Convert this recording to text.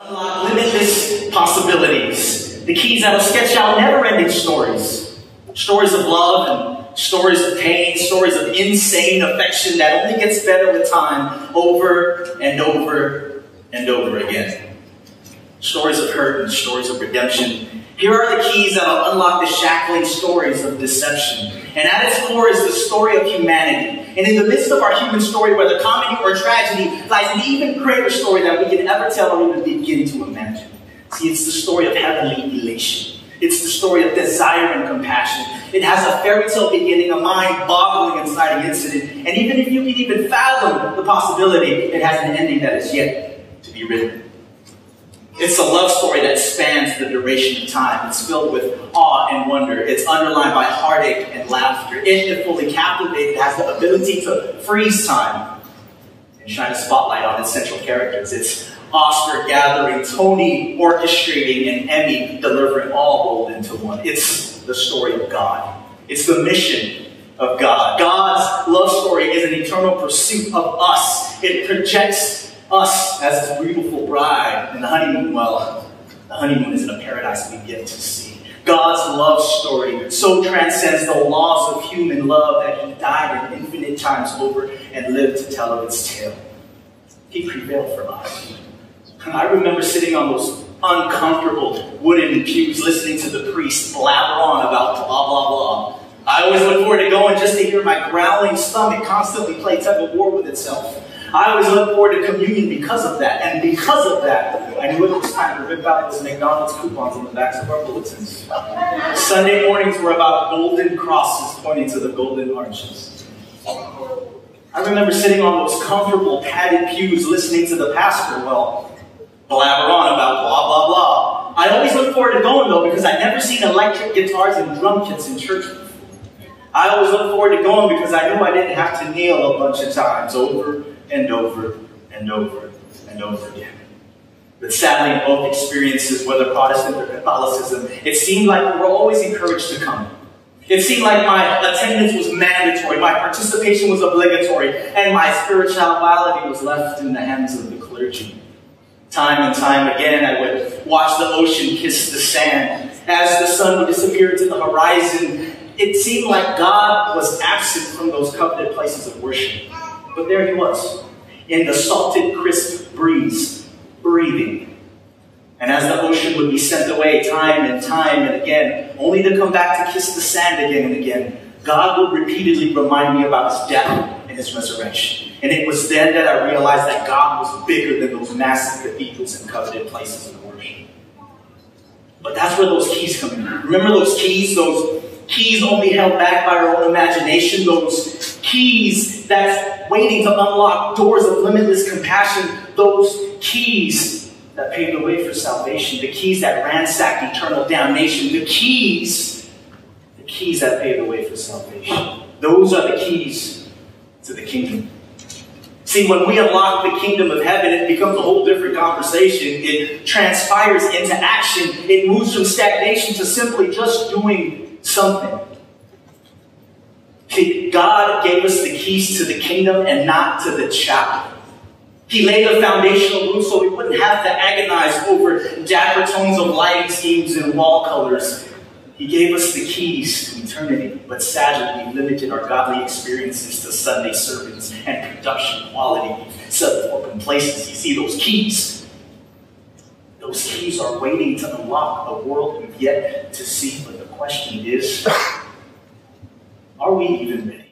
Unlock limitless possibilities. The keys that'll sketch out never-ending stories. Stories of love and stories of pain, stories of insane affection that only gets better with time, over and over and over again. Stories of hurt and stories of redemption. Here are the keys that'll unlock the shackling stories of deception. And at its core is the story of humanity. And in the midst of our human story, whether comedy or tragedy, lies an even greater story that we can ever tell or even begin to imagine. See, it's the story of heavenly elation. It's the story of desire and compassion. It has a fairy tale beginning, a mind-boggling, inciting incident. And even if you can even fathom the possibility, it has an ending that is yet to be written. It's a love story that spans the duration of time. It's filled with awe and wonder. It's underlined by heartache and laughter. If fully captivated, it has the ability to freeze time and shine a spotlight on its central characters. It's Oscar-gathering, Tony orchestrating, and Emmy delivering all rolled into one. It's the story of God. It's the mission of God. God's love story is an eternal pursuit of us. It projects us as his beautiful bride. And the honeymoon, well, the honeymoon isn't a paradise we've yet to see. God's love story so transcends the laws of human love that he died in infinite times over and lived to tell of its tale. He prevailed for us. I remember sitting on those uncomfortable wooden pews listening to the priest blabber on about blah, blah, blah. I always look forward to going just to hear my growling stomach constantly play tug of war with itself. I always look forward to communion because of that. And because of that, I knew it was time to rip out those McDonald's coupons on the backs of our bulletins. Sunday mornings were about golden crosses pointing to the golden arches. I remember sitting on those comfortable padded pews listening to the pastor, well, blabber on about blah, blah, blah. I always look forward to going, though, because I'd never seen electric guitars and drum kits in church before. I always look forward to going because I knew I didn't have to kneel a bunch of times over and over and over and over again. But sadly, in both experiences, whether Protestant or Catholicism, it seemed like we were always encouraged to come. It seemed like my attendance was mandatory, my participation was obligatory, and my spirituality was left in the hands of the clergy. Time and time again, I would watch the ocean kiss the sand. As the sun would disappear into the horizon, it seemed like God was absent from those coveted places of worship. But there he was, in the salted, crisp breeze, breathing. And as the ocean would be sent away time and again, only to come back to kiss the sand again and again, God would repeatedly remind me about his death and his resurrection. And it was then that I realized that God was bigger than those massive cathedrals and coveted places of worship. But that's where those keys come in. Remember those keys? Those keys only held back by our own imagination. Those keys that's waiting to unlock doors of limitless compassion. Those keys that paved the way for salvation. The keys that ransacked eternal damnation. The keys that paved the way for salvation. Those are the keys to the kingdom. See, when we unlock the kingdom of heaven, it becomes a whole different conversation. It transpires into action. It moves from stagnation to simply just doing something. See, God gave us the keys to the kingdom and not to the chapel. He laid a foundational roof so we wouldn't have to agonize over dapper tones of lighting schemes and wall colors. He gave us the keys to eternity, but sadly we limited our godly experiences to Sunday sermons and production quality, settled for complacency. See, those keys are waiting to unlock a world we've yet to see. But the question is, are we even ready?